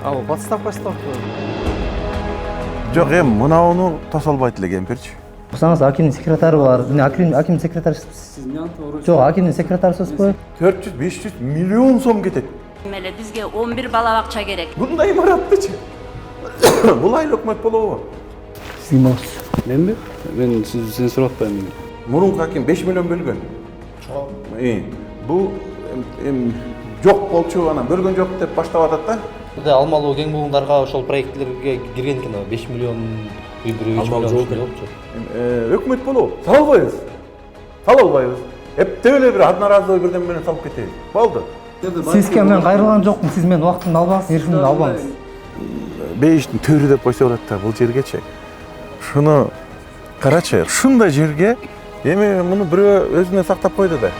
Ал подставкасы да бар. Жок, мынауну тосолбойт эле кемпирчи. Уксаңыз акимдин секретары бар. Мына акимдин секретарысыз. Сиз менен туура. Жок, акимдин секретарысызбы? 400-500 миллион сом кетет. Меле бизге 11 бала бакча керек. Мындай имараттычы. Бул айыл өкмөт болобу? Симос. Менби? Мен сизден сурап атпаймын. Мурунку аким 5 миллион бөлгөн. Бул жок болчу, анан бөлгөн жок деп баштап атат да. Бизде алмалуу кең булуңдарга ошол проектлерге кирген экен 5 миллион, 3 миллион жокчу. Өкмөт болобу? Сала албайбыз. Сала албайбыз. Эптеп эле бир одноразовый бирден менен салып кетебиз. Болду. Сизге мен кайрылган жокмун. Сиз менин убактымды албаңыз, эришимди албаңыз. Бейиштин төрү деп койсо болот да бул жергечи. Шуну карачы, ушундай жерге эми муну бирөө өзүнө сактап койду да.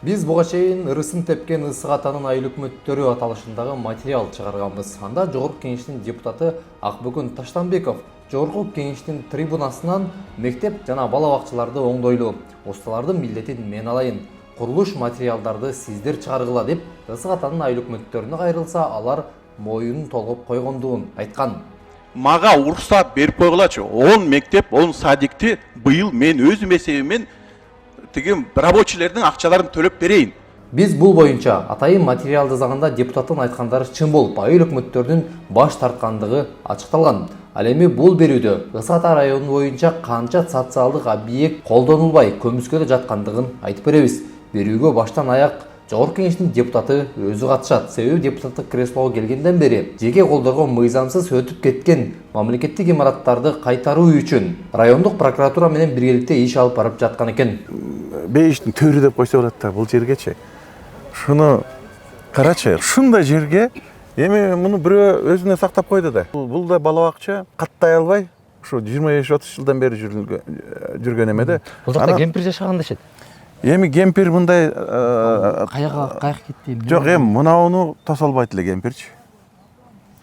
Биз буга чейин ырысын тепкен ысык атанын айыл өкмөттөрү аталышындагы материал чыгарганбыз. Анда Жогорку Кеңештин депутаты Акбөгүн Таштанбеков Жогорку Кеңештин трибунасынан мектеп жана бала бакчаларды оңдойлу, усталардын милдетин мен алайын, курулуш материалдарды сиздер чыгаргыла деп ысык атанын айыл өкмөттөрүнө кайрылса, алар моюнун толгоп койгондугун айткан. Мага уруксат берип койгулачы. 10 мектеп, 10 садикти быйыл мен өзүм эсебиммен рабочийлердин акчаларын төлөп берейин. Биз бул боюнча атайын материал жазганда депутаттын айткандары чын болуп, айыл өкмөттөрүнүн баш тарткандыгы ачыкталган. Ал эми бул берүүдө Ысык Ата району боюнча канча социалдык объект колдонулбай көмүскөдө жаткандыгын айтып беребиз. Берүүгө баштан аяк Жогорку Кеңештин депутаты өзү катышат. Себеби депутаттык креслого келгенден бери жеке колдорго мыйзамсыз өтүп кеткен мамлекеттик имараттарды кайтаруу үчүн райондук прокуратура менен биргеликте иш алып барып жаткан экен. Бейиштин төрү деп койсо болот да бул жергечи. Шуну карачы, ушундай жерге эми муну бирөө өзүнө сактап койду да. Бул да бала бакча каттай албай, ушу 25-30 жылдан бери жүргөн эме да. Бул жакта кемпир жашаган дешет. Эми кемпир мындай Каяка кетти? жок, мынауну тосолбойт эле кемпирчи.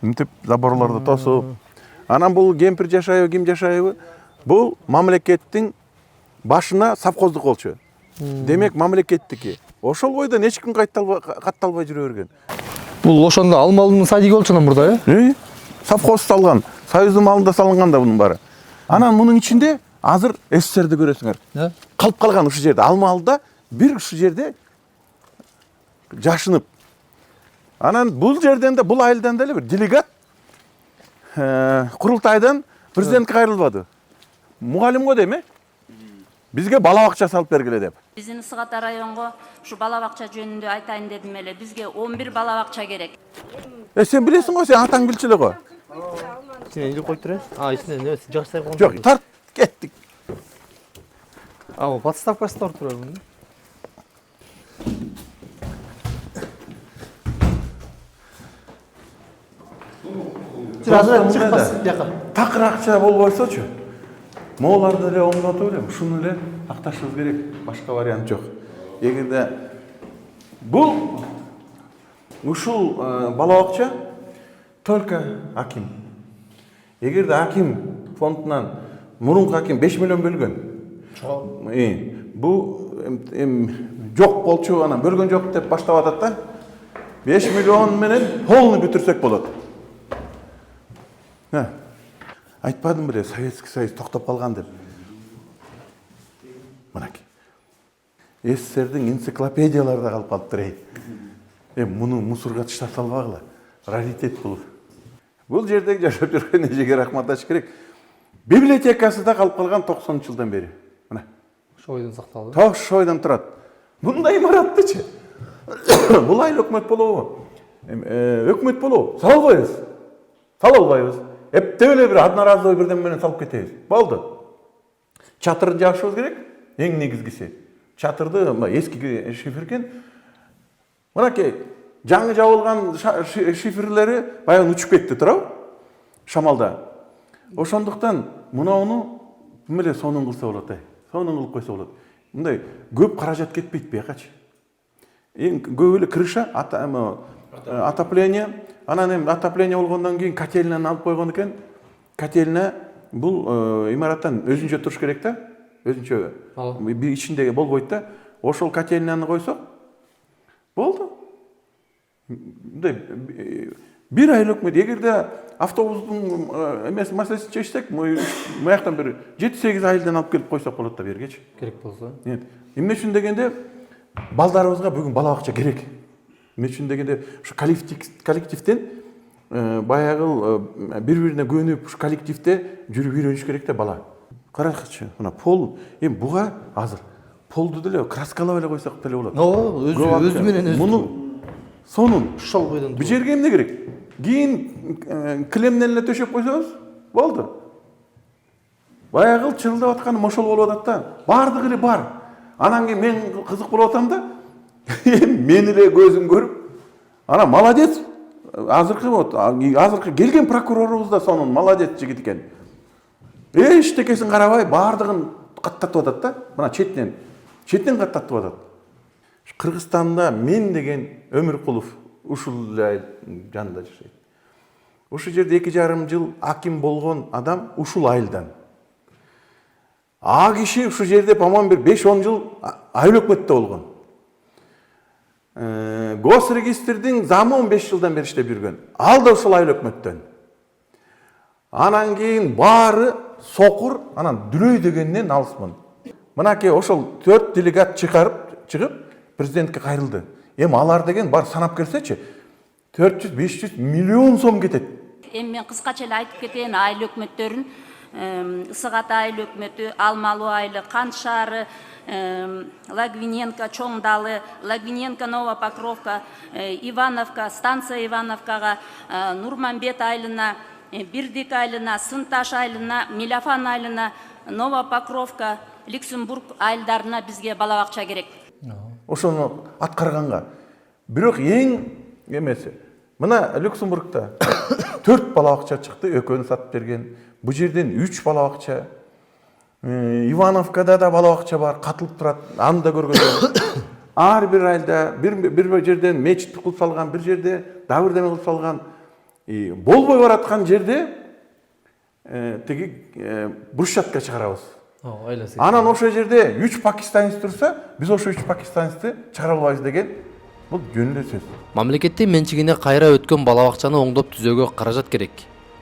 Мынтип заборлорду тосуп. Анан бул кемпир жашайбы, ким жашайбы? Бул мамлекеттин башына совхоздук болчу. Демек мамлекеттики. Ошол бойдон эч ким катталбай жүрө берген. Бул ошондо алмалуунун садиги болчу анан мурда, Совхоз салган, Союздун малында салынган да bunun баары. Анан мунун ичинде азыр СССРди көрөсүңөр. Калып калган ушул жерде, Алмалда бир ушул жерде жашынып. Анан бул жерден да, бул айылдан деле бир делегат курултайдан президентке кайрылбады. Мугалим го дейм, бизге бала бакча салып бергиле деп. Биздин Ысык Ата районго ушу бала бакча жөнүндө айтайын дедим эле. Бизге 11 бала бакча керек. Сен билесиң го, сен атаң билчү эле го. Сен эле коюп тур. Ичинен жакшай койгон. Жок, тарт кеттик. Ал подставкасы да бар турабы? Такыр акча болбойсочу. Мооларды эле оңдотуп эле, ушуну эле акташыбыз керек. Башка вариант жок. Эгерде бул ушул бала бакча только аким. Эгерде аким фондунан мурунку аким 5 миллион бөлгөн. Бул жок болчу, анан бөлгөн жок деп баштап атат да. 5 миллион менен полный бүтүрсөк болот. Айтпадым беле, Советский Союз токтоп калган деп. Мынакей. СССРдин энциклопедияларда калып калыптыр. Муну мусорго таштап салбагыла. Раритет бул. Бул жерде жашап жүргөн эжеге рахмат айтыш керек. Библиотекасында калып калган 90-жылдан бери. Мына. Ошол бойдон сакталды. Ошол бойдон турат. Мындай имараттычы. Бул айыл өкмөт болобу? Өкмөт болобу? Сала албайбыз. Сала албайбыз. Эптеп эле бир одноразовый бирден менен салып кетебиз. Болду. Чатырды жабышыбыз керек. Эң негизгиси. Чатырды эски шифер экен. Мынакей жаңы жабылган шифрлери баягы учуп кетти турабы? Шамалда. Ошондуктан мынауну ким эле сонун кылса болот, сонун кылып койсо болот. Мындай көп каражат кетпейт биякачы. Эң көп эле крыша, отопление, анан эми отопление болгондон кийин котельнаны алып койгон экен. Котельна бул имараттан өзүнчө туруш керек да. өзүнчө Ооба. бир ичиндеги болбойт да. Ошол котельняны койсок болду. Мындай бир айыл өкмөт эгерде автобустун эмес маселесин чечсек, маяктан бир 7-8 айылдан алып келип койсок болот да бергечи. керек болсо. Нет. Эмне үчүн дегенде балдарыбызга бүгүн бала бакча керек. Эмне үчүн дегенде ушу коллективден баягы бири-бирине көнүп ушу коллективде жүрүп үйрөнүш керек да бала. Карачы, мына пол, эми буга азыр полду деле краскалап эле койсок деле болот. Ооба, өзү менен өзү. Муну сонун Шол бойдон. бул жерге эмне керек? Кийин килемден эле төшөп койсоңуз болду. Баягы чылдап аткан ошол болуп атат да. Бардыгы эле бар. Анан кийин мен кызык болуп атам да. Мен эле көзүм көрүп, ана молодец. Азыркы келген прокурорубуз да сонун молодец жигит экен. Эчтекесин карабай бардыгын каттатып атат да. Мына четтен каттатып атат. Кыргызстанда мен деген Өмүркулов ушул жанында жашайт. Ушул жерде 2,5 жыл аким болгон адам ушул айылдан. А киши ушул жерде по-моему бир 5-10 жыл айыл өкмөттө болгон. Госрегистрдин замы 15 жылдан бери иштеп жүргөн. Ал да ушул айыл өкмөттөн. Анан кийин баары сокур, анан дүлөй дегенден алысмын. Мынакей ошол 4 делегат чыгып президентке кайрылды. Эми алар деген бар санап келсечи 400-500 миллион сом кетет. Эми мен кыскача эле айтып кетейин, айыл өкмөттөрүн Ысык Ата айыл өкмөтү, Алмалуу айылы, Кант шаары, Лагвиненко, Чоң Далы, Лагвиненко, Нова Покровка, Ивановка, станция Ивановкага, Нурманбет айылына, Бирдик айылына, Сынташ айылына, Милафан айылына, Нова Покровка, Люксембург айылдарына бизге бала бакча керек. Ошону аткарганга. Бирок эң эмеси. Мына Люксембургда 4 бала бакча чыкты, экөөнү сатып берген. Бу жерден 3 бала бакча. Ивановкада да бала бакча бар, катылып турат. Аны да көргөндөр. Ар бир айылда бир жерден мечит кылып салган, бир жерде дабырдеме кылып салган. Болбой бараткан жерде тиги брусчатка чыгарабыз. Айласы. Анан ошол жерде 3 пакистанец турса, биз ошо 3 пакистанецти чыгара албайбыз деген бул жөн эле сөз. Мамлекеттин менчигине кайра өткөн бала бакчаны оңдоп түзөөгө каражат керек.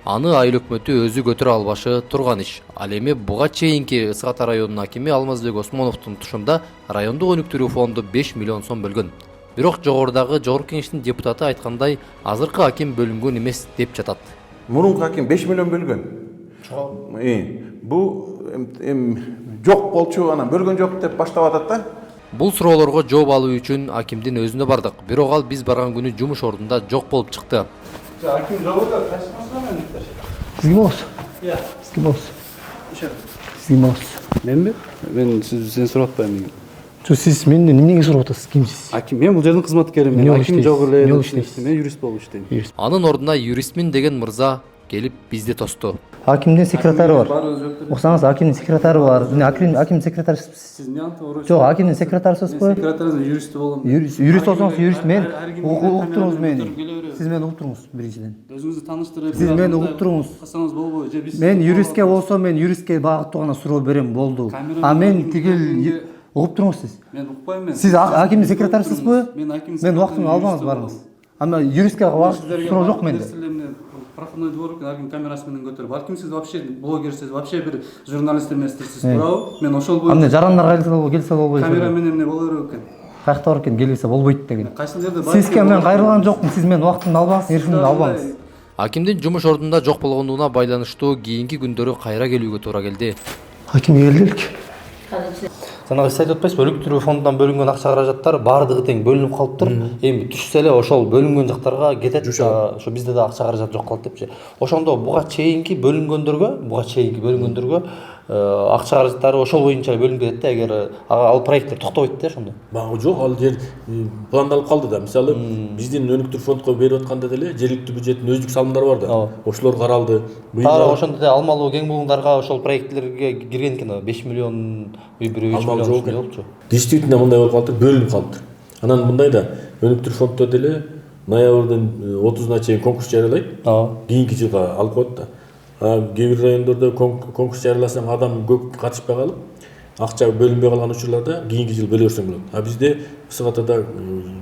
Аны айыл өкмөтү өзү көтөрө албашы турган иш. Ал эми буга чейинки Ысык Ата районунун акими Алмазбек Осмоновдун тушунда райондук өнүктүрүү фонду 5 миллион сом бөлгөн. Бирок жогорку кеңештин депутаты айткандай, азыркы аким бөлүнгөн эмес деп жатат. Мурунку аким 5 миллион бөлгөн. Бу жок болчу, анан бөлгөн жок деп баштап атат да. Бул суроолорго жооп алуу үчүн акимдин өзүнө бардык. Бирок ал биз барган күнү жумуш ордунда жок болуп чыкты. Аким жогоруда кайсыңызга Сизге болсун. Сизге болсун. Сизге болсун. Менби? Мен сизден сурап атпайм. Жо, сиз менден эмнеге сурап атасыз? Кимсиз? Аким, мен бул жердин кызматкерімін. Эмне болуп Аким иштейсиз? жок эле. Эмне болуп иштейсиз? Мен юрист болуп иштейм. Анын ордуна юристмин деген мырза келип бизди тосту. Акимдин секретары бар. Бар өзөктөр. Оксаңыз, акимдин секретары бар. Акимдин секретарысыз. Сиз эмне антып урушуп? Жок, акимдин секретарысыз го. Секретарыңыз юрист болгон. Юрист болсоңуз, юрист мен уктуруңуз мени. Сиз мени уктуруңуз биринчиден. Өзүңүздү тааныштырып. Сиз мени уктуруңуз. Касаңыз болбойбу? Же биз Мен юристке болсом, мен юристке багыттуу гана суроо берем, болду. А мен тигил угуп туруңуз сиз. Мен укпайм мен. Сиз акимдин секретарысызбы? Мен акимдин. Мен убактымды албаңыз барыңыз. Ама юристке суроо жок менде. Проходной двор экен, аким камерасы менен көтөрүп. Балким сиз вообще блогерсиз, вообще бир журналист эмессиз, туурабы? Мен ошол боюнча. Анда жарандарга келсе болбойт. Камера менен эмне боло берет экен? Каякта бар экен, келбесе болбойт деген. Кайсы жерде бар? Сизге мен кайрылган жокмун, сиз менин убактымды албаңыз, эркимди албаңыз. Акимдин жумуш ордунда жок болгондугуна байланыштуу кийинки күндөрү кайра келүүгө туура келди. Акимге келдик. Жанагы сиз айтып атпайсызбы, өнүктүрүү фондунан бөлүнгөн акча каражаттар баардыгы тең бөлүнүп калыптыр. Эми түшсө эле ошол бөлүнгөн жактарга кетет. Ошо бизде да акча каражат жок калат депчи. Ошондо буга чейинки бөлүнгөндөргө акча каражаттары ошол боюнча бөлүнүп кетет да, эгер ал проекттер токтобойт да ошондо. Багы жок, ал жер пландалып калды да. Мисалы, биздин өнүктүрүү фондко берип атканда деле жергиликтүү бюджеттин өзүлүк салымдары бар да. Ошолор каралды. Ошондо да Алмалуу кең булуңдарга ошол проектлерге кирген экен, 5 миллион, 3 миллион болчу. Действительно мындай болуп калыптыр, бөлүнүп калыптыр. Анан мындай да өнүктүрүү фонддо деле ноябрдын 30-уна чейин конкурс жарыялайт. Кийинки жылга алып коет да. Кээ бир райондордо конкурс жарыяласаң адам көп катышпай калып, акча бөлүнбөй калган учурларда кийинки жыл бөлө берсең болот. А бизде Ысык Атада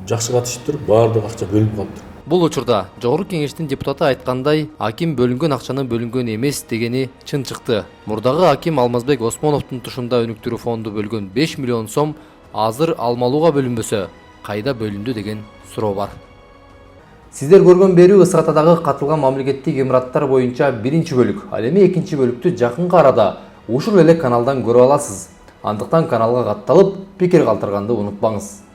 жакшы катышып туруп баардык акча бөлүнүп калыптыр. Бул учурда жогорку кеңештин депутаты айткандай, аким бөлүнгөн акчанын бөлүнгөн эмес дегени чын чыкты. Мурдагы аким Алмазбек Осмоновдун тушунда өнүктүрүү фонду бөлгөн 5 миллион сом азыр алмалууга бөлүнбөсө, кайда бөлүндү деген суроо бар. Сиздер көргөн берүү Ысык Атадагы катылган мамлекеттик имараттар боюнча биринчи бөлүк. Ал эми экинчи бөлүктү жакынкы арада ушул эле каналдан көрө аласыз. Андыктан каналга катталып, пикир калтырганды унутпаңыз.